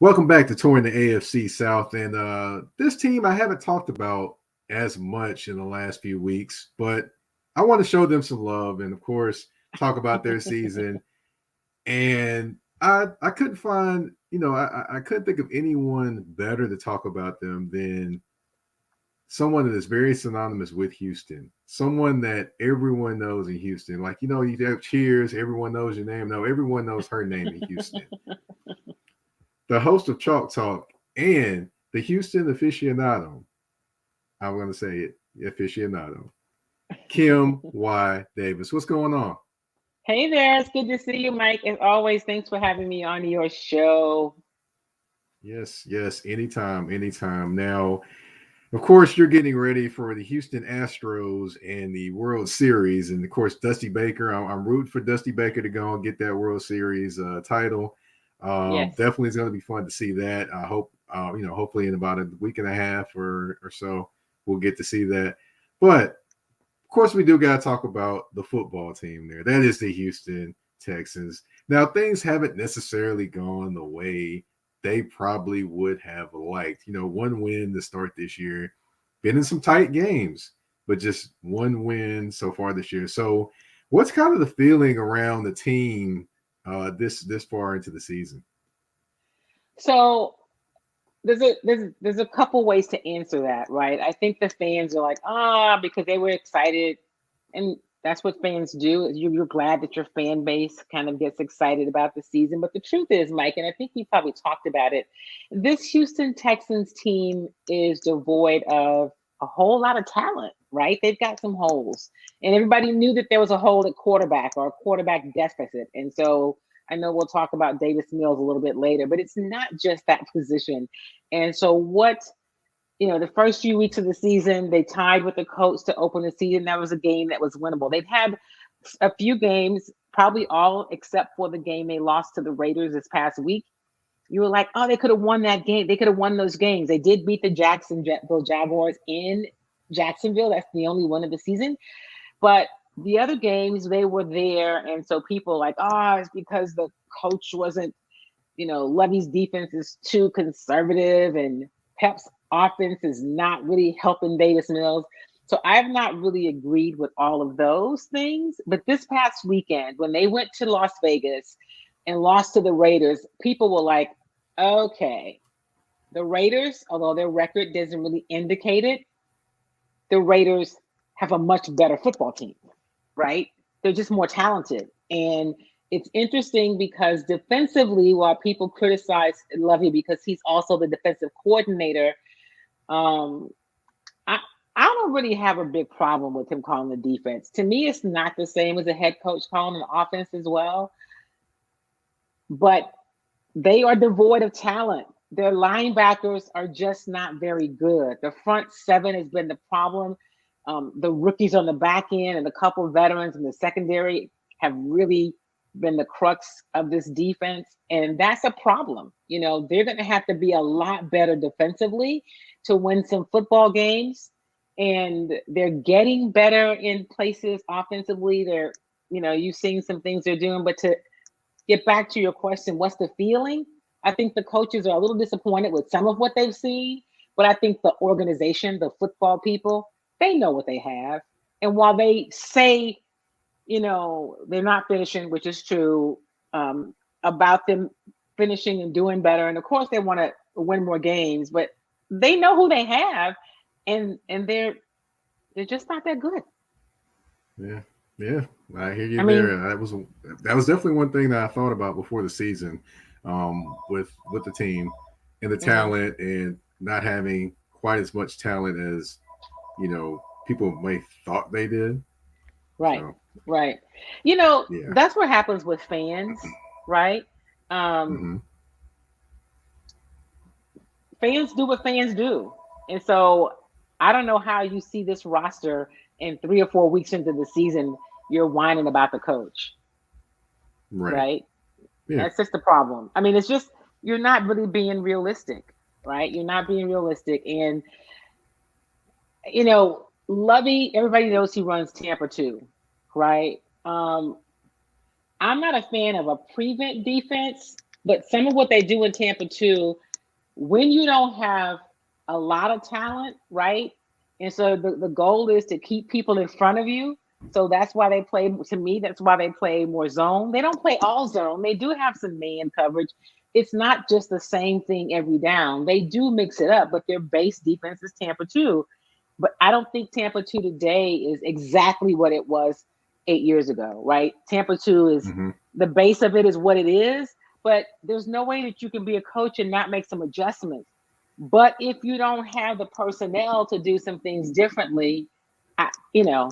Welcome back to Touring the AFC South. And this team I haven't talked about as much in the last few weeks, but I want to show them some love and, of course, talk about their season. And I couldn't find, I couldn't think of anyone better to talk about them than someone that is very synonymous with Houston, someone that everyone knows in Houston. Like, you have cheers, everyone knows your name. No, everyone knows her name in Houston. The host of Chalk Talk and the Houston aficionado. I'm going to say it, aficionado. Kim Y. Davis. What's going on? Hey there, it's good to see you, Mike. As always, thanks for having me on your show. Yes. Anytime, anytime. Now, of course, you're getting ready for the Houston Astros and the World Series. And of course, Dusty Baker, I'm rooting for Dusty Baker to go and get that World Series title. Yes. Definitely is going to be fun to see that. I hope, hopefully in about a week and a half or so, we'll get to see that. But of course, we do got to talk about the football team there. That is the Houston Texans. Now, things haven't necessarily gone the way they probably would have liked. One win to start this year, been in some tight games, but just one win so far this year. So, what's kind of the feeling around the team this far into the season? So there's a couple ways to answer that, right? I think the fans are like, because they were excited, and that's what fans do. You're glad that your fan base kind of gets excited about the season. But the truth is, Mike, and I think we probably talked about it, this Houston Texans team is devoid of a whole lot of talent, right? They've got some holes. And everybody knew that there was a hole at quarterback or a quarterback deficit. And so I know we'll talk about Davis Mills a little bit later, but it's not just that position. And so the first few weeks of the season, they tied with the Colts to open the season. That was a game that was winnable. They've had a few games, probably all except for the game they lost to the Raiders this past week. You were like, oh, they could have won that game. They could have won those games. They did beat the Jacksonville Jaguars in Jacksonville. That's the only one of the season. But the other games, they were there. And so people like, it's because the coach wasn't, Lovie's defense is too conservative and Pep's offense is not really helping Davis Mills. So I've not really agreed with all of those things. But this past weekend, when they went to Las Vegas and lost to the Raiders, people were like, okay, the Raiders, although their record doesn't really indicate it, the Raiders have a much better football team, right? They're just more talented. And it's interesting because defensively, while people criticize Lovey because he's also the defensive coordinator, um, I I don't really have a big problem with him calling the defense. To me, it's not the same as a head coach calling an offense as well, but they are devoid of talent. Their linebackers are just not very good. The front seven has been the problem. The rookies on the back end and a couple of veterans in the secondary have really been the crux of this defense. And that's a problem. They're going to have to be a lot better defensively to win some football games. And they're getting better in places offensively. You've seen some things they're doing. But to get back to your question, what's the feeling? I think the coaches are a little disappointed with some of what they've seen. But I think the organization, the football people, they know what they have. And while they say, they're not finishing, which is true, about them finishing and doing better. And of course they want to win more games, but they know who they have and they're just not that good. Yeah, yeah, I hear you I mean, there. That was definitely one thing that I thought about before the season, with the team and the mhm, talent and not having quite as much talent as people may thought they did. right, So right. yeah, That's what happens with fans, right? Um, hmm Fans do what fans do. And so I don't know how you see this roster and 3 or 4 weeks into the season, you're whining about the coach, right, right? yeah, That's just the problem. I mean, it's just you're not really being realistic, right? You're not being realistic. And Lovey, everybody knows he runs Tampa too, right? I'm not a fan of a prevent defense, But some of what they do in Tampa too, when you don't have a lot of talent, right? And so the goal is to keep people in front of you. So that's why they play, to me, that's why they play more zone. They don't play all zone. They do have some man coverage. It's not just the same thing every down. They do mix it up, but their base defense is Tampa 2. But I don't think Tampa 2 today is exactly what it was 8 years ago, right? Tampa 2 is Mm-hmm. the base of it is what it is, but there's no way that you can be a coach and not make some adjustments. But if you don't have the personnel to do some things differently, I, you know,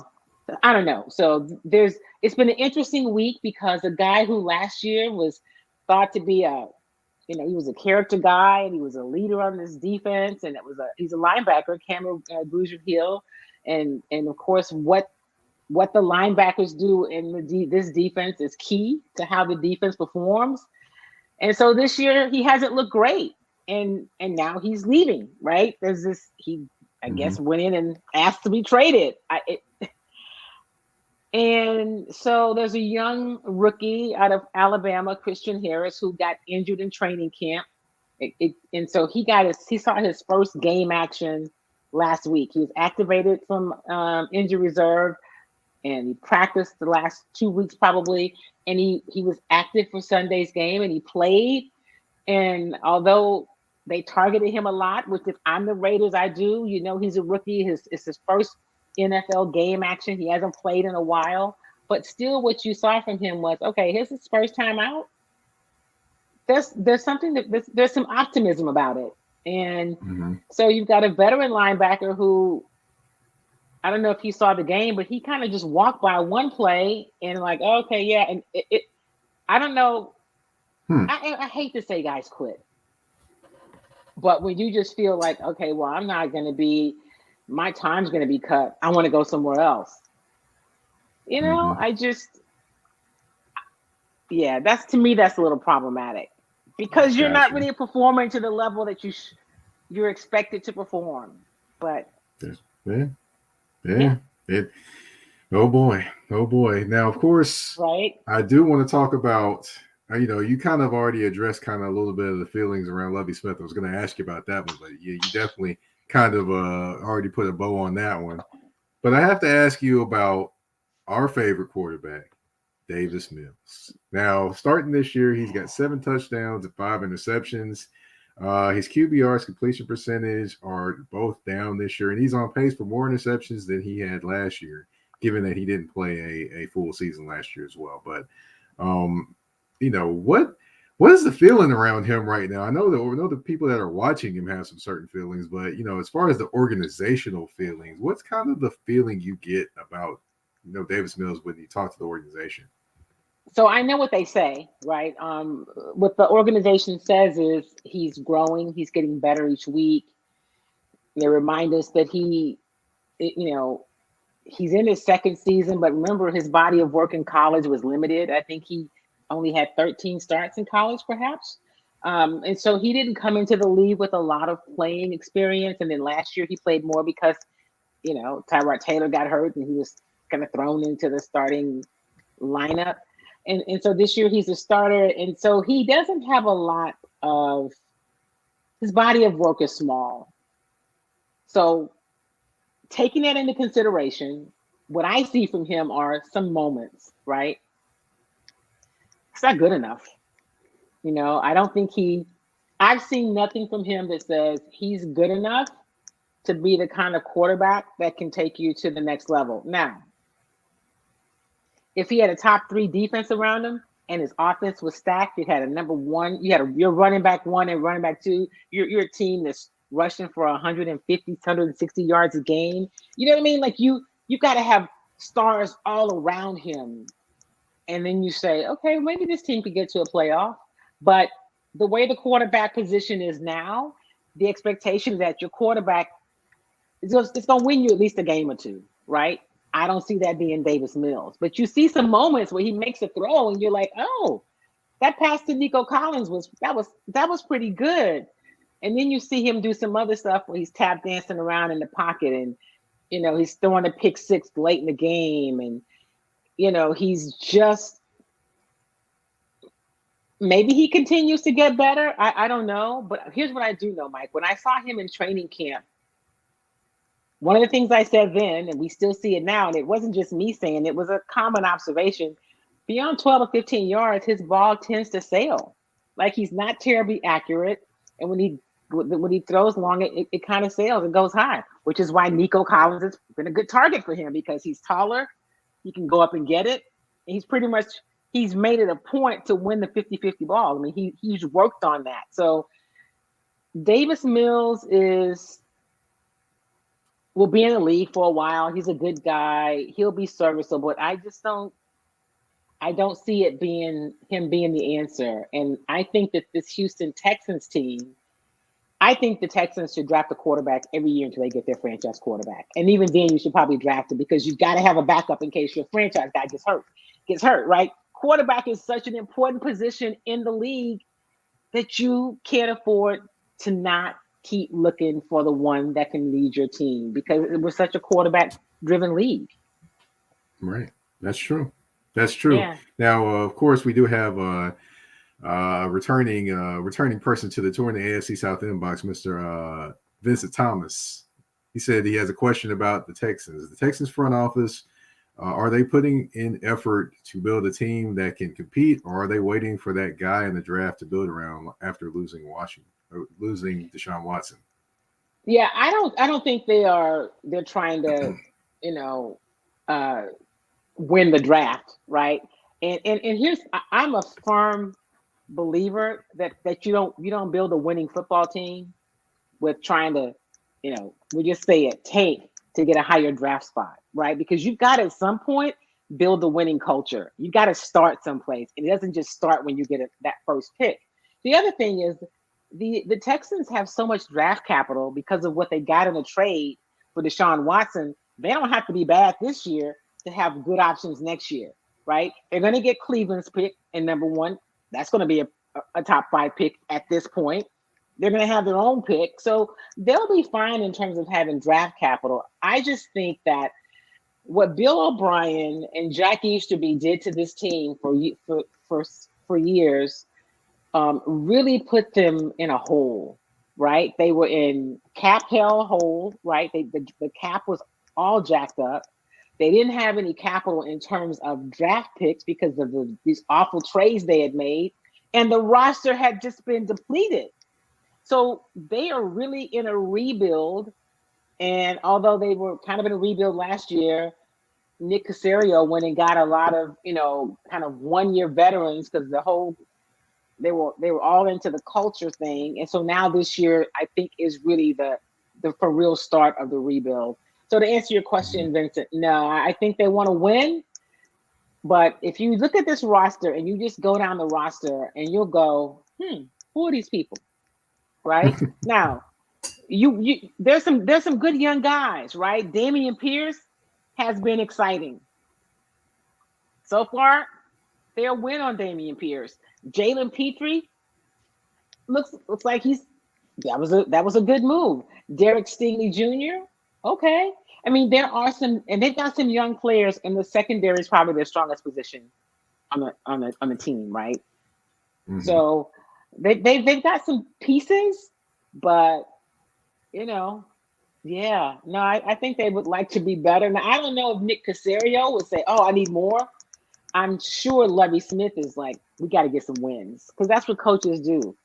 I don't know. So it's been an interesting week because a guy who last year was thought to be he was a character guy and he was a leader on this defense, and he's a linebacker, Cameron Bruiser Hill, and of course what the linebackers do in this defense is key to how the defense performs. And so this year he hasn't looked great, and now he's leaving. Right? There's this I Mm-hmm. guess went in and asked to be traded. And so there's a young rookie out of Alabama, Christian Harris, who got injured in training camp. And so he saw his first game action last week. He was activated from injury reserve, and he practiced the last 2 weeks probably. And he was active for Sunday's game, and he played. And although they targeted him a lot, which if I'm the Raiders, I do. He's a rookie. It's his first NFL game action. He hasn't played in a while, but still, what you saw from him was okay. Here's his first time out. There's something there's some optimism about it, and Mm-hmm. so you've got a veteran linebacker who I don't know if he saw the game, but he kind of just walked by one play and like okay, yeah, and I don't know. I hate to say guys quit, but when you just feel like okay, well, I'm not going to be. My time's going to be cut. I want to go somewhere else. Mm-hmm. That's to me, that's a little problematic because you're not Gotcha. really performing to the level that you're expected to perform. But Yeah. yeah, Yeah. It. Oh boy. Oh boy. Now, of course, right. I do want to talk about. You kind of already addressed kind of a little bit of the feelings around Lovie Smith. I was going to ask you about that one, but you definitely kind of already put a bow on that one. But I have to ask you about our favorite quarterback, Davis Mills. Now, starting this year, he's got 7 touchdowns and 5 interceptions. His QBR's completion percentage are both down this year, and he's on pace for more interceptions than he had last year, given that he didn't play a full season last year as well. But, what is the feeling around him right now? I know the people that are watching him have some certain feelings, but as far as the organizational feelings, what's kind of the feeling you get about Davis Mills when you talk to the organization? So I know what they say, right? What the organization says is he's growing, he's getting better each week. They remind us that he's in his second season, but remember his body of work in college was limited. I think he only had 13 starts in college, perhaps. And so he didn't come into the league with a lot of playing experience. And then last year he played more because, Tyrod Taylor got hurt and he was kind of thrown into the starting lineup. And so this year he's a starter. And so he doesn't have a lot of, his body of work is small. So taking that into consideration, what I see from him are some moments, right? It's not good enough. I don't think I've seen nothing from him that says he's good enough to be the kind of quarterback that can take you to the next level. Now, if he had a top 3 defense around him and his offense was stacked, you had a number 1, your running back 1 and running back 2, you're a team that's rushing for 150, 160 yards a game. You know what I mean? Like you got to have stars all around him. And then you say, okay, maybe this team could get to a playoff. But the way the quarterback position is now, the expectation is that your quarterback it's going to win you at least a game or 2, right? I don't see that being Davis Mills. But you see some moments where he makes a throw and you're like, oh, that pass to Nico Collins was pretty good. And then you see him do some other stuff where he's tap dancing around in the pocket and, he's throwing a pick 6 late in the game. And, he's just, Maybe he continues to get better. I don't know. But here's what I do know, Mike. When I saw him in training camp, one of the things I said then, and we still see it now, and it wasn't just me saying it, was a common observation. Beyond 12 or 15 yards, his ball tends to sail. Like he's not terribly accurate. And when he throws long, it kind of sails and goes high, which is why Nico Collins has been a good target for him because he's taller. He can go up and get it. And he's made it a point to win the 50-50 ball. I mean, he's worked on that. So Davis Mills will be in the league for a while. He's a good guy. He'll be serviceable. But I don't see it being him being the answer. And I think that this Houston Texans team, I think the Texans should draft a quarterback every year until they get their franchise quarterback. And even then, you should probably draft him because you've got to have a backup in case your franchise guy gets hurt, right? Quarterback is such an important position in the league that you can't afford to not keep looking for the one that can lead your team because it was such a quarterback-driven league. Right. That's true. That's true. Yeah. Now, of course, we do have returning person to the tour in the AFC South inbox, Mr. Vincent Thomas. He said he has a question about the Texans. The Texans front office, are they putting in effort to build a team that can compete, or are they waiting for that guy in the draft to build around after losing Deshaun Watson? Yeah, I don't think they're trying to, win the draft, right? And here's, I'm a firm believer that you don't build a winning football team with trying to, we just say it, tank to get a higher draft spot, right? Because you've got to at some point build a winning culture. You got to start someplace. It doesn't just start when you get that first pick. The other thing is the Texans have so much draft capital because of what they got in a trade for Deshaun Watson. They don't have to be bad this year to have good options next year, right? They're going to get Cleveland's pick in number one. That's going to be a top 5 pick at this point. They're going to have their own pick. So they'll be fine in terms of having draft capital. I just think that what Bill O'Brien and Jack Easterby did to this team for years really put them in a hole, right? They were in cap hell hole, right? The cap was all jacked up. They didn't have any capital in terms of draft picks because of these awful trades they had made. And the roster had just been depleted. So they are really in a rebuild. And although they were kind of in a rebuild last year, Nick Caserio went and got a lot of, kind of one-year veterans because they were all into the culture thing. And so now this year, I think is really the for real start of the rebuild. So to answer your question, Vincent, no, I think they want to win. But if you look at this roster and you just go down the roster and you'll go, who are these people? Right? Now, there's some good young guys, right? Dameon Pierce has been exciting. So far, they'll win on Dameon Pierce. Jalen Petrie looks like that was a good move. Derek Stingley Jr. Okay. I mean, there are some, and they've got some young players, and the secondary is probably their strongest position on the team, right? Mm-hmm. So they've got some pieces, but I think they would like to be better. Now, I don't know if Nick Caserio would say, "Oh, I need more." I'm sure Lovie Smith is like, "We got to get some wins," because that's what coaches do,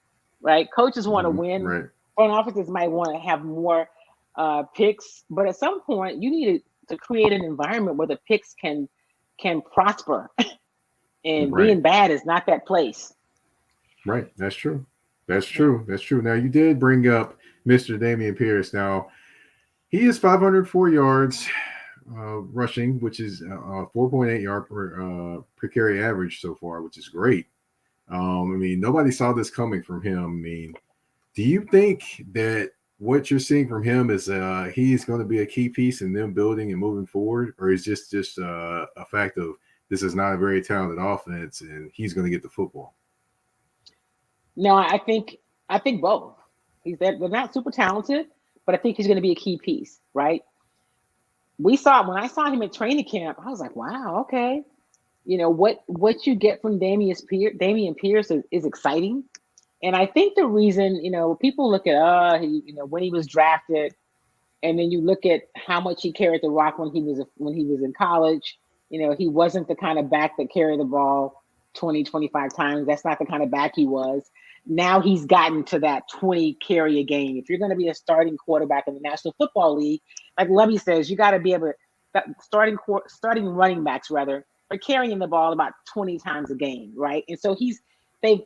right? Coaches want to win. Right. Front offices might want to have more picks, but at some point you need to create an environment where the picks can prosper, and being bad is not that place. Right, that's true. That's true. Now you did bring up Mr. Dameon Pierce. Now he is 504 yards rushing, which is 4.8 yard per carry average so far, which is great. I mean, nobody saw this coming from him. I mean, do you think that what you're seeing from him is he's going to be a key piece in them building and moving forward, or is just a fact of this is not a very talented offense and he's going to get the football? No, I think both. They're not super talented, but I think he's going to be a key piece, right? When I saw him at training camp, I was like, wow, okay. what you get from Damian Pierce is exciting. And I think the reason, people look at when he was drafted, and then you look at how much he carried the rock when he was in college. He wasn't the kind of back that carried the ball 20, 25 times. That's not the kind of back he was. Now he's gotten to that 20 carry a game. If you're going to be a starting quarterback in the National Football League, like Lovie says, you got to be able to starting running backs rather are carrying the ball about 20 times a game, right? And so they've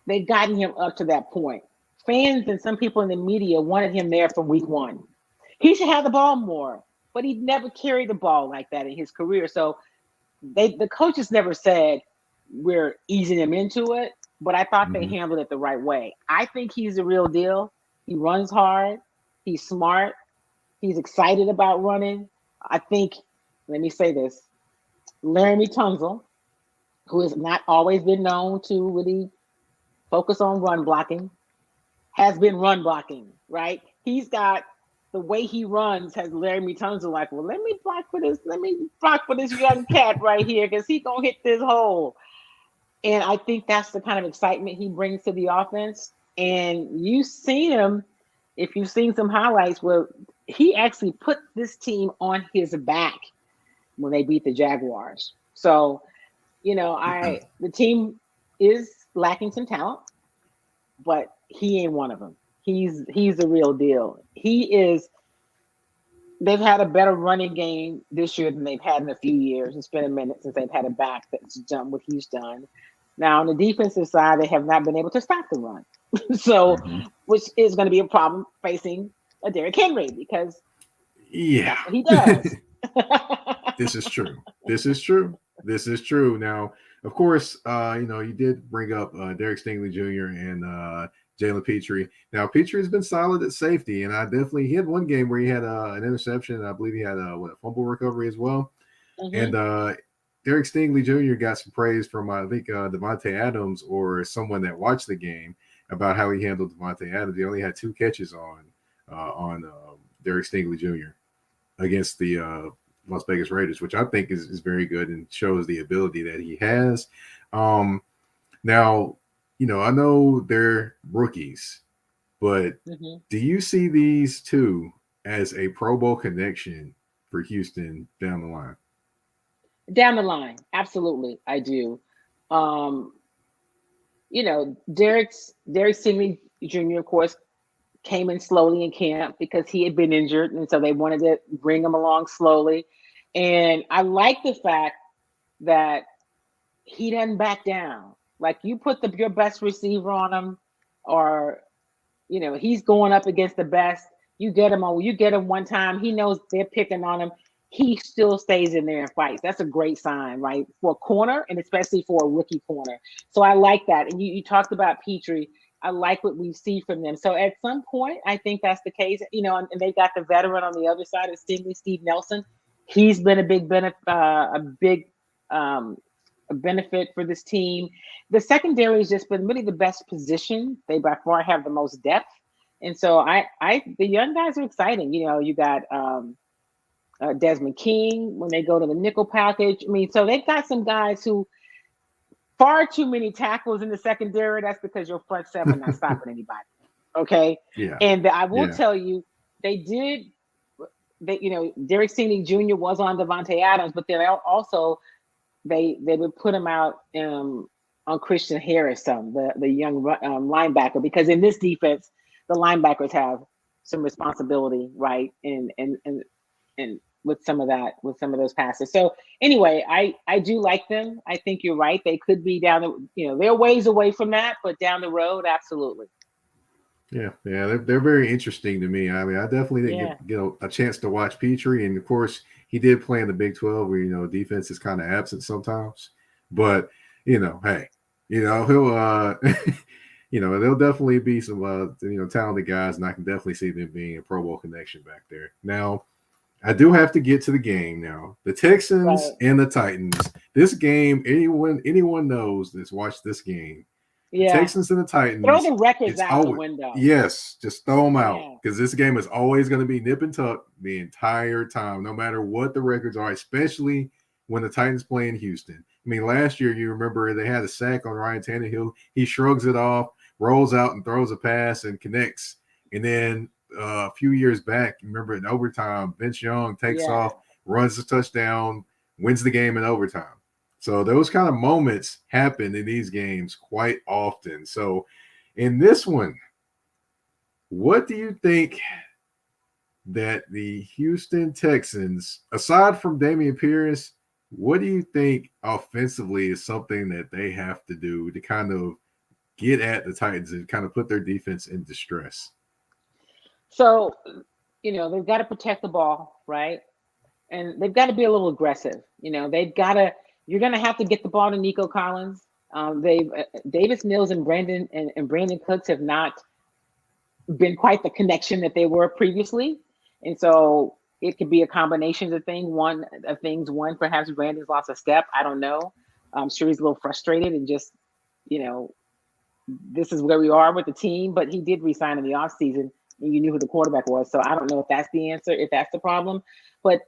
they've gotten him up to that point. Fans and some people in the media wanted him there from week one. He should have the ball more, but he never carried the ball like that in his career. So the coaches never said we're easing him into it, but I thought they handled it the right way. I think he's the real deal. He runs hard. He's smart. He's excited about running. I think, let me say this, Laramie Tunzel, who has not always been known to really focus on run blocking, has been run blocking, right? He's got the way he runs has Laramie Tunzel like, well, let me block for this young cat right here because he's going to hit this hole. And I think that's the kind of excitement he brings to the offense. And you've seen him, if you've seen some highlights, where he actually put this team on his back when they beat the Jaguars. So, the team is lacking some talent, but he ain't one of them. He's the real deal. They've had a better running game this year than they've had in a few years. It's been a minute since they've had a back that's done what he's done. Now, on the defensive side, they have not been able to stop the run. So, which is going to be a problem facing a Derrick Henry because that's what he does. This is true. Now, of course, you did bring up Derek Stingley Jr. and Jalen Petrie. Now, Petrie has been solid at safety, and he had one game where he had an interception. I believe he had a fumble recovery as well. And Derek Stingley Jr. got some praise from, I think, Devontae Adams or someone that watched the game about how he handled Devontae Adams. He only had 2 catches on Derek Stingley Jr. against the Las Vegas Raiders, which I think is very good and shows the ability that he has. Now, I know they're rookies, but do you see these two as a Pro Bowl connection for Houston down the line? Down the line, absolutely, I do. Derek Stingley Jr., of course, came in slowly in camp because he had been injured, and so they wanted to bring him along slowly. And I like the fact that he doesn't back down. Like, you put your best receiver on him, or he's going up against the best. You get him one time. He knows they're picking on him. He still stays in there and fights. That's a great sign, right, for a corner, and especially for a rookie corner. So I like that. And you talked about Petrie. I like what we see from them. So at some point, I think that's the case. And they've got the veteran on the other side of Stingley, Steve Nelson. He's been a big benefit for this team. The secondary has just been really the best position. They by far have the most depth, and so the young guys are exciting. You got Desmond King when they go to the nickel package. I mean, so they've got some guys who far too many tackles in the secondary. That's because your front seven not stopping anybody. Okay. Yeah. And I will tell you, Derek Stingley Jr. was on Devontae Adams, but then also they would put him out on Christian Harris, the young linebacker, because in this defense, the linebackers have some responsibility, right? And with some of those passes. So anyway, I do like them. I think you're right. They could be they're ways away from that, but down the road, absolutely. Yeah, they're very interesting to me. I mean, I definitely didn't get a chance to watch Petrie, and of course, he did play in the Big 12, where defense is kind of absent sometimes. But he'll there'll definitely be some talented guys, and I can definitely see them being a Pro Bowl connection back there. Now, I do have to get to the game now. The Texans and the Titans. This game, anyone knows that's watched this game. The Texans and the Titans. Throw the records out the window. Yes, just throw them out, because this game is always going to be nip and tuck the entire time, no matter what the records are, especially when the Titans play in Houston. I mean, last year, you remember they had a sack on Ryan Tannehill. He shrugs it off, rolls out and throws a pass and connects. And then a few years back, remember in overtime, Vince Young takes Yeah. off, runs the touchdown, wins the game in overtime. So those kind of moments happen in these games quite often. So in this one, what do you think that the Houston Texans, aside from Dameon Pierce, what do you think offensively is something that they have to do to kind of get at the Titans and kind of put their defense in distress? So, they've got to protect the ball, right? And they've got to be a little aggressive. You're going to have to get the ball to Nico Collins. Davis Mills and Brandon Cooks have not been quite the connection that they were previously. And so it could be a combination of things. One, perhaps Brandon's lost a step. I don't know. I'm sure he's a little frustrated and just, this is where we are with the team. But he did resign in the offseason, and you knew who the quarterback was. So I don't know if that's the answer, if that's the problem. But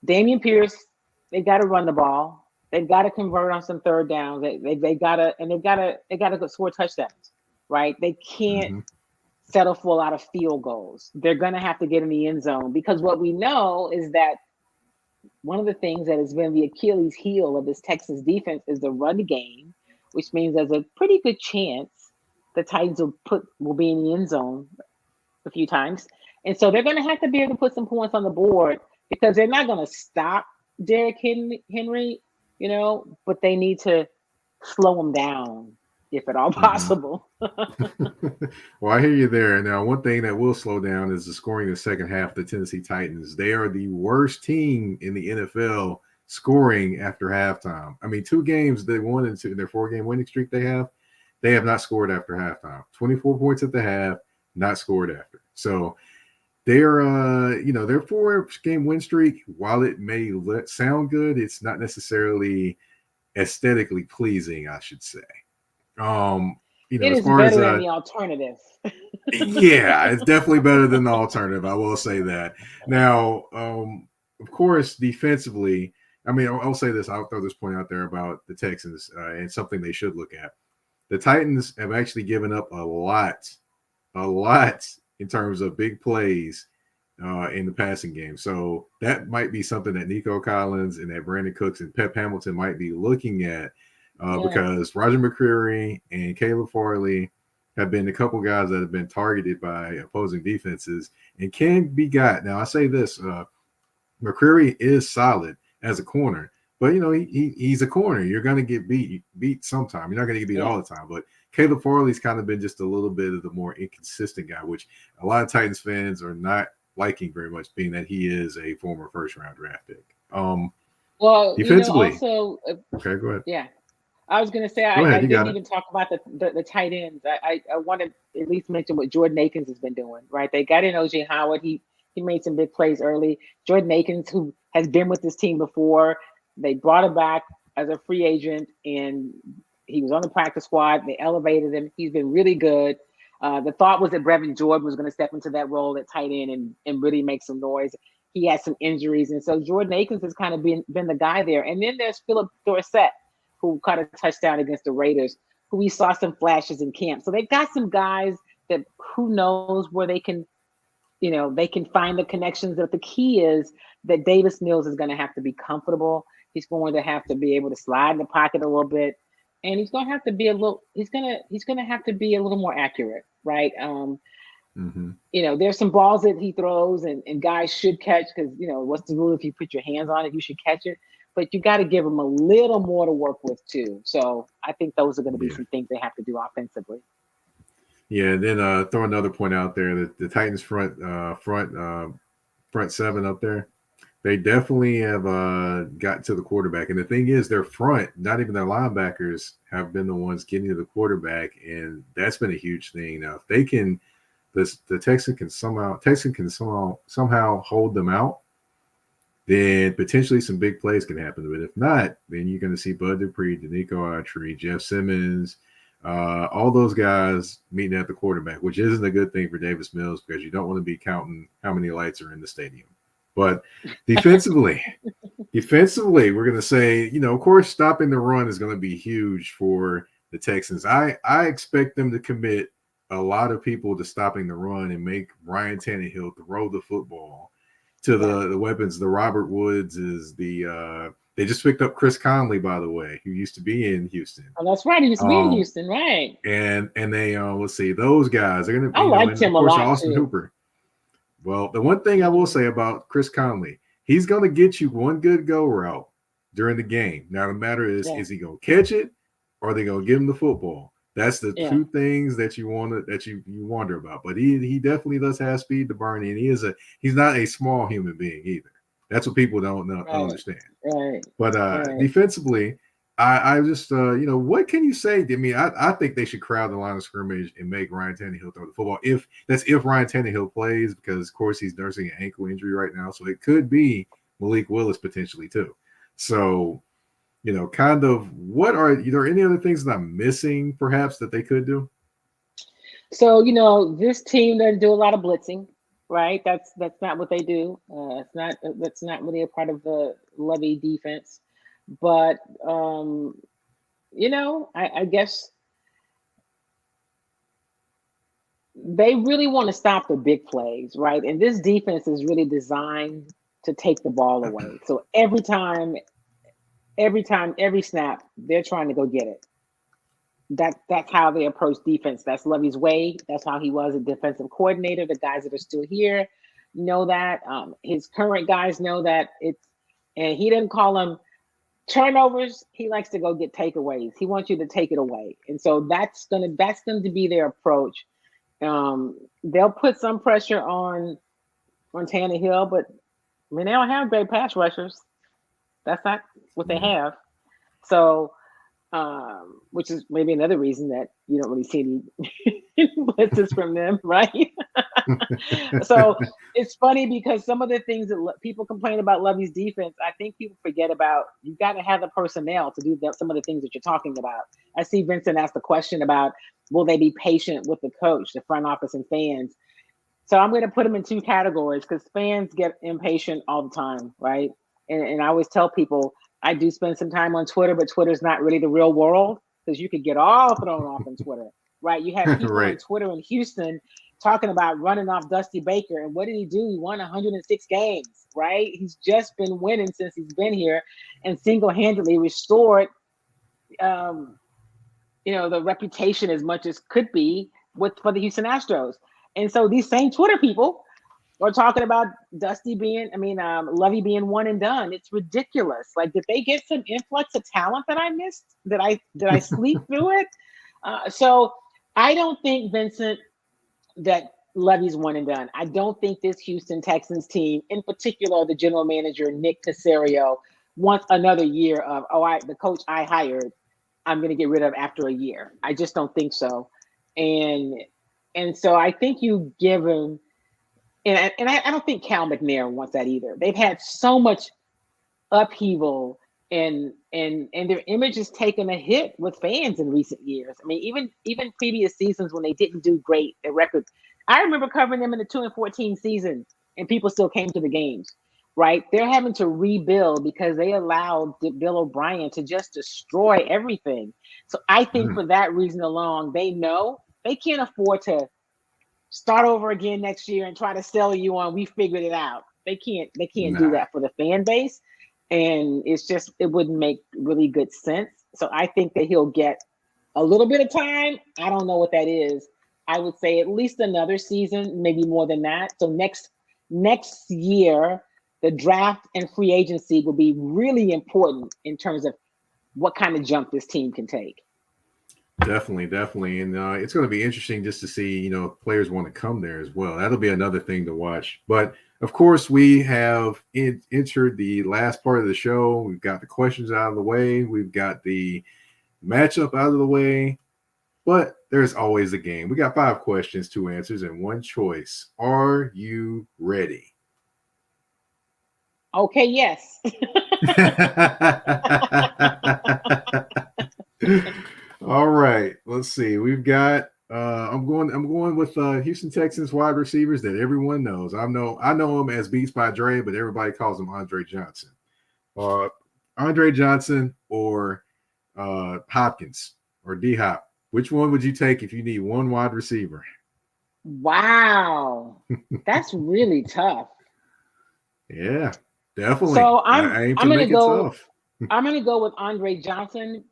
Dameon Pierce, they got to run the ball. They've got to convert on some third downs. They got to score touchdowns, right? They can't settle for a lot of field goals. They're going to have to get in the end zone, because what we know is that one of the things that has been the Achilles heel of this Texas defense is the run game, which means there's a pretty good chance the Titans will be in the end zone a few times. And so they're going to have to be able to put some points on the board, because they're not going to stop Derrick Henry, but they need to slow him down if at all possible. Well, I hear you there. Now, one thing that will slow down is the scoring in the second half. The Tennessee Titans, they are the worst team in the NFL scoring after halftime. I mean, 2 games they won in their 4-game winning streak they have not scored after halftime. 24 points at the half, not scored after. So their 4-game win streak, while it may sound good, it's not necessarily aesthetically pleasing, I should say. It is better than the alternative. Yeah, it's definitely better than the alternative. I will say that. Now, of course, defensively, I mean, I'll say this. I'll throw this point out there about the Texans and something they should look at. The Titans have actually given up a lot in terms of big plays in the passing game. So that might be something that Nico Collins and that Brandon Cooks and Pep Hamilton might be looking at. Because Roger McCreary and Caleb Farley have been a couple guys that have been targeted by opposing defenses and can be got. Now, I say this, McCreary is solid as a corner, but, he's a corner. You're going to get beat sometime. You're not going to get beat all the time. But Caleb Farley's kind of been just a little bit of the more inconsistent guy, which a lot of Titans fans are not liking very much, being that he is a former first-round draft pick. Well, defensively. Okay, go ahead. Yeah. I was going to say, I didn't even talk about the tight ends. I want to at least mention what Jordan Akins has been doing, right? They got in O.J. Howard. He made some big plays early. Jordan Akins, who has been with this team before, they brought him back as a free agent, and he was on the practice squad. They elevated him. He's been really good. The thought was that Brevin Jordan was going to step into that role at tight end and really make some noise. He had some injuries, and so Jordan Akins has kind of been the guy there. And then there's Philip Dorsett, who caught a touchdown against the Raiders, who we saw some flashes in camp. So they've got some guys that who knows where they can, they can find the connections. But the key is that Davis Mills is going to have to be comfortable. He's going to have to be able to slide in the pocket a little bit, and he's going to have to be he's going to have to be a little more accurate, right? There's some balls that he throws and guys should catch, because what's the rule? If you put your hands on it, you should catch it. But you got to give them a little more to work with too. So I think those are going to be some things they have to do offensively. Yeah, and then throw another point out there that the Titans front seven up there, they definitely have gotten to the quarterback. And the thing is, their front, not even their linebackers, have been the ones getting to the quarterback, and that's been a huge thing. Now, if they can, the Texans can somehow hold them out, then potentially some big plays can happen. But if not, then you're going to see Bud Dupree, Danico Autry, Jeff Simmons, all those guys meeting at the quarterback, which isn't a good thing for Davis Mills, because you don't want to be counting how many lights are in the stadium. But defensively, Defensively, we're going to say, of course, stopping the run is going to be huge for the Texans. I expect them to commit a lot of people to stopping the run and make Ryan Tannehill throw the football to the weapons. The Robert Woods is they just picked up Chris Conley, by the way, who used to be in Houston. Oh, that's right. He used to be in Houston, right? And they let's see, those guys are going to. I liked him a lot, Austin Hooper. Well, the one thing I will say about Chris Conley, he's going to get you one good go route during the game. Now, the matter is he going to catch it, or are they going to give him the football? That's the two things that you wonder about. But he definitely does have speed to burn, and he's not a small human being either. That's what people don't understand. Right. But defensively, I just what can you say? I mean, I think they should crowd the line of scrimmage and make Ryan Tannehill throw the football. If Ryan Tannehill plays, because of course he's nursing an ankle injury right now, so it could be Malik Willis potentially too. So, kind of what are there any other things that I'm missing perhaps that they could do? So, this team doesn't do a lot of blitzing, right? That's not what they do. That's not really a part of the Lovie defense. But I guess they really want to stop the big plays, right? And this defense is really designed to take the ball away. So every snap, they're trying to go get it. That's how they approach defense. That's Lovie's way. That's how he was a defensive coordinator. The guys that are still here know that. His current guys know that and he didn't call them turnovers. He likes to go get takeaways. He wants you to take it away. And so that's going to be their approach. They'll put some pressure on Tannehill, but I mean, they don't have great pass rushers. That's not what they have. So, which is maybe another reason that you don't really see any blitzes from them, right? So it's funny because some of the things that people complain about Lovie's defense, I think people forget about. You've got to have the personnel to do some of the things that you're talking about. I see Vincent asked the question about, will they be patient with the coach, the front office, and fans? So I'm going to put them in two categories because fans get impatient all the time, right? And I always tell people, I do spend some time on Twitter, but Twitter's not really the real world because you could get all thrown off on Twitter, right? You have people on Twitter in Houston talking about running off Dusty Baker. And what did he do? He won 106 games, right? He's just been winning since he's been here and single-handedly restored, the reputation as much as could be for the Houston Astros. And so these same Twitter people are talking about Lovie being one and done. It's ridiculous. Like, did they get some influx of talent that I missed? Did I sleep through it? So I don't think, Vincent, that Lovie's one and done. I don't think this Houston Texans team, in particular the general manager, Nick Caserio, wants another year of, the coach I hired, I'm going to get rid of after a year. I just don't think so. And so I think you give him, and I don't think Cal McNair wants that either. They've had so much upheaval and their image has taken a hit with fans in recent years. I mean, even previous seasons when they didn't do great, their record. I remember covering them in the 2-14 season, and people still came to the games, right? They're having to rebuild because they allowed Bill O'Brien to just destroy everything. So I think for that reason alone, they know they can't afford to start over again next year and try to sell you on, we figured it out. They can't do that for the fan base. And it wouldn't make really good sense. So I think that he'll get a little bit of time. I don't know what that is. I would say at least another season, maybe more than that. So next year, the draft and free agency will be really important in terms of what kind of jump this team can take. Definitely. And it's going to be interesting just to see, if players want to come there as well. That'll be another thing to watch. But, of course, we have entered the last part of the show. We've got the questions out of the way. We've got the matchup out of the way. But there's always a game. We got 5 questions, 2 answers, and 1 choice. Are you ready? Okay, yes. All right, let's see. We've got I'm going with Houston Texans wide receivers that everyone knows. I know him as Beats by Dre, but everybody calls him Andre Johnson. Andre Johnson or Hopkins or D Hop. Which one would you take if you need one wide receiver? Wow, that's really tough. Yeah, definitely. So I aim to I'm gonna make it go. tough. I'm gonna go with Andre Johnson,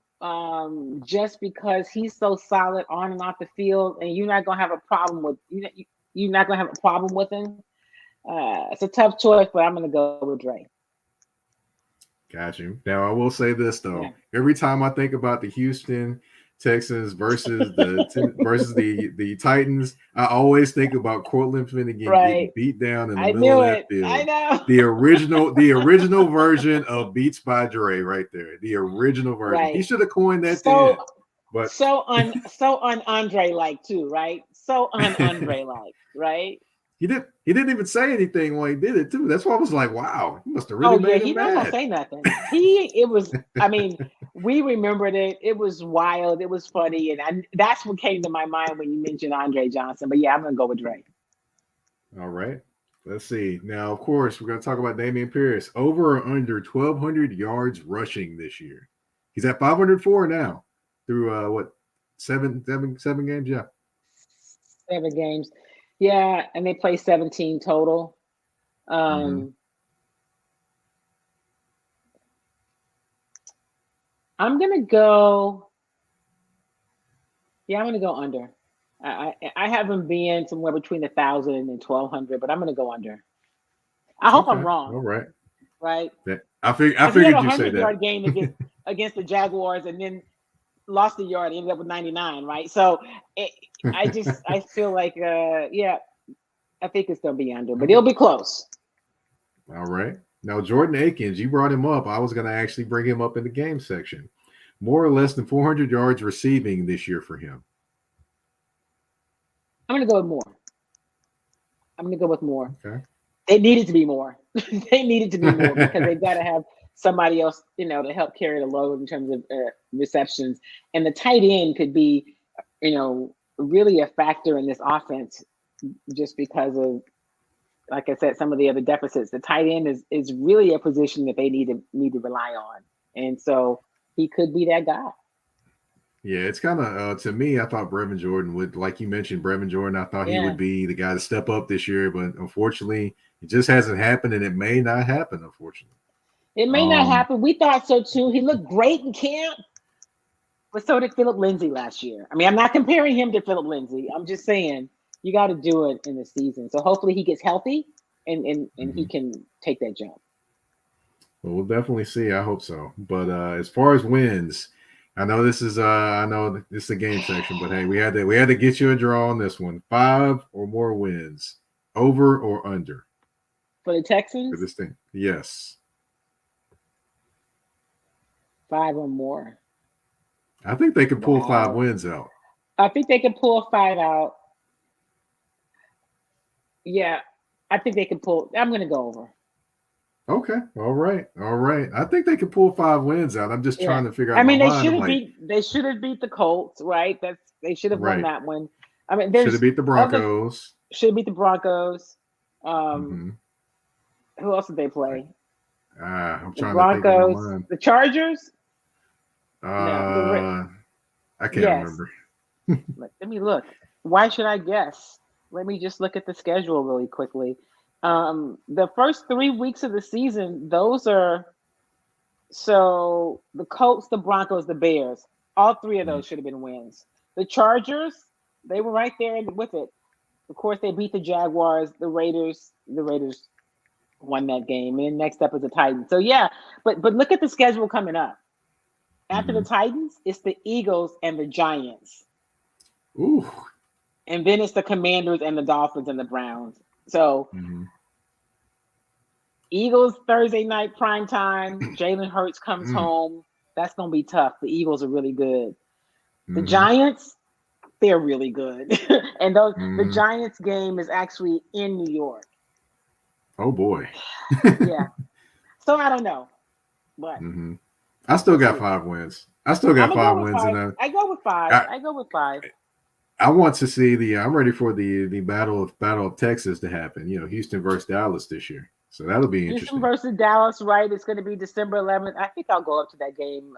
just because he's so solid on and off the field, and you're not gonna have a problem with you're not gonna have a problem with him. It's a tough choice, but I'm gonna go with Dre. Got you. Now I will say this though: Yeah. every time I think about the Houston Texans versus the Titans, I always think about Cortland Finnegan getting Right. beat down in the I middle of knew that it. I field. know. The original version of Beats by Dre, right there. The original version. He Right. should have coined that So then, but so on Andre like too, right? So on Andre like, right? he didn't even say anything when he did it too. That's why I was like, wow, he must have Oh really yeah, made he's him not gonna mad. say nothing. It was. I mean, we remembered it. It was wild. It was funny, and that's what came to my mind when you mentioned Andre Johnson. But yeah, I'm gonna go with Drake. All right. Let's see. Now, of course, we're going to talk about Damian Pierce. Over or under 1,200 yards rushing this year. He's at 504 now through what, seven games? Yeah. 7 games. Yeah, and they play 17 total. Mm-hmm. Um, I'm gonna go. Yeah, I'm gonna go under. I have him being somewhere between 1,000 and 1,200, but I'm gonna go under. I hope I'm Okay. wrong, All right. right? I Because he had figured a you'd say hundred that. yard game against the Jaguars, and then lost the yard, ended up with 99, right? So I feel like yeah, I think it's gonna be under, but it'll be close. All right. Now, Jordan Akins, you brought him up. I was going to actually bring him up in the game section. More or less than 400 yards receiving this year for him. I'm gonna go with more. I'm gonna go with more. Okay. It needed to be more. They needed to be more because they've got to have somebody else, to help carry the load in terms of receptions. And the tight end could be, really a factor in this offense, just because of, like I said, some of the other deficits. The tight end is really a position that they need to rely on, and so he could be that guy. Yeah, it's kind of to me. I thought Brevin Jordan would, like you mentioned, Brevin Jordan. I thought he would Yeah, be the guy to step up this year, but unfortunately, it just hasn't happened, and it may not happen. Unfortunately, it may not um, happen. We thought so too. He looked great in camp, but so did Philip Lindsay last year. I mean, I'm not comparing him to Philip Lindsay. I'm just saying you got to do it in the season. So hopefully he gets healthy and he mhm. can take that jump. Well, we'll definitely see. I hope so. But as far as wins, I know this is a game section, but hey, we had to get you a draw on this one. 5 or more wins, over or under For the for Texans, this thing. Yes, 5 or more. I think they could pull 5 Wow. wins out. I think they can pull 5 out. Yeah, I think they can pull. I'm going to go over. Okay. All right. All right. I think they can pull 5 wins out. I'm just Yeah. trying to figure out I in my mean, they mind. should I'm have like, beat. They should have beat the Colts, right? They should have won right. that one. I mean, Should have there's beat the other Broncos. should have beat the Broncos. Um, Mm-hmm. who else did they play? I'm The trying to think in my Broncos, mind. the Chargers. No, Uh, I can't yes. remember. Let me look. Why should I guess? Let me just look at the schedule really quickly. The first 3 weeks of the season, those are so the Colts, the Broncos, the Bears. All three of those should have been wins. The Chargers, they were right there with it. Of course, they beat the Jaguars, the Raiders. The Raiders won that game, and next up is the Titans. So yeah, but look at the schedule coming up. After Mm-hmm. the Titans, it's the Eagles and the Giants. Ooh. And then it's the Commanders and the Dolphins and the Browns. So Mm-hmm. Eagles Thursday night prime time. Jalen Hurts comes Mm-hmm. home. That's gonna be tough. The Eagles are really good. The Mm-hmm. Giants, they're really good. And the Mm-hmm. Giants game is actually in New York. Oh boy. Yeah. So I don't know, but Mm-hmm. I still we'll got see. 5 wins. I still I'm got gonna five go with wins, five. and I go with five. I, I go with five. I want to see the. I'm ready for the battle of Texas to happen. Houston versus Dallas this year. So that'll be Houston interesting. versus Dallas, right? It's going to be December 11th. I think I'll go up to that game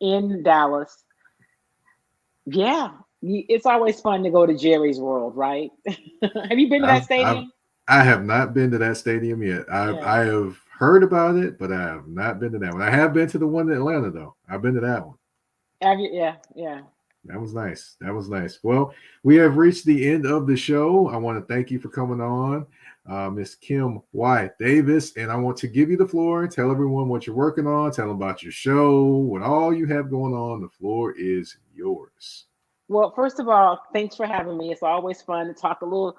in Dallas. Yeah, it's always fun to go to Jerry's World, right? Have you been to that I've stadium? I have not been to that stadium yet. Yeah. I have heard about it, but I have not been to that one. I have been to the one in Atlanta though. I've been to that one. Have you? Yeah, yeah. That was nice. That was nice. Well, we have reached the end of the show. I want to thank you for coming on, Miss Kim Y. Davis, and I want to give you the floor. Tell everyone what you're working on. Tell them about your show, what all you have going on. The floor is yours. Well, first of all, thanks for having me. It's always fun to talk a little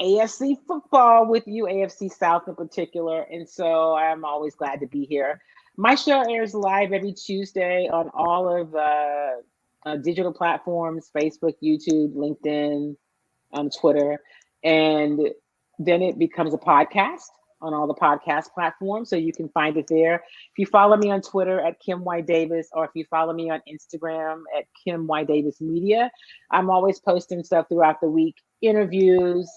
AFC football with you, AFC South in particular. And so I'm always glad to be here. My show airs live every Tuesday on all of digital platforms: Facebook, YouTube, LinkedIn, Twitter. And then it becomes a podcast on all the podcast platforms. So you can find it there. If you follow me on Twitter at Kim Y. Davis, or if you follow me on Instagram at Kim Y. Davis Media, I'm always posting stuff throughout the week, interviews,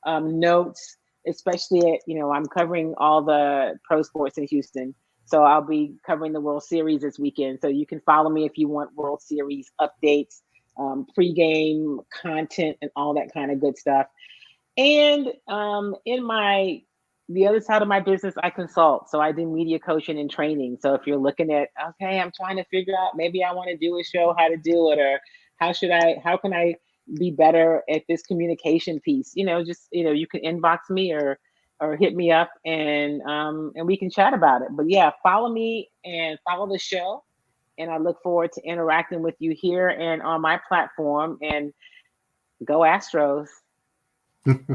notes, especially at, I'm covering all the pro sports in Houston. So I'll be covering the World Series this weekend. So you can follow me if you want World Series updates, pregame content, and all that kind of good stuff. And the other side of my business, I consult. So I do media coaching and training. So if you're looking at, okay, I'm trying to figure out, maybe I want to do a show, how to do it, or how can I be better at this communication piece? You can inbox me or hit me up, and we can chat about it. But yeah, follow me and follow the show. And I look forward to interacting with you here and on my platform. And go Astros.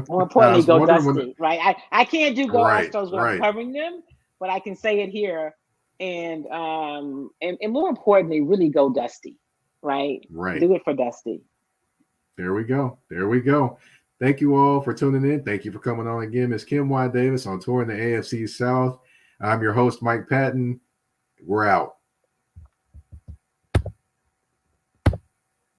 More importantly, go Dusty, right? I can't do Go Astros when I'm covering them, but I can say it here, and more importantly, really go Dusty, right? Right. Do it for Dusty. There we go. There we go. Thank you all for tuning in. Thank you for coming on again, Ms. Kim Y. Davis on Touring the AFC South. I'm your host, Mike Patton. We're out.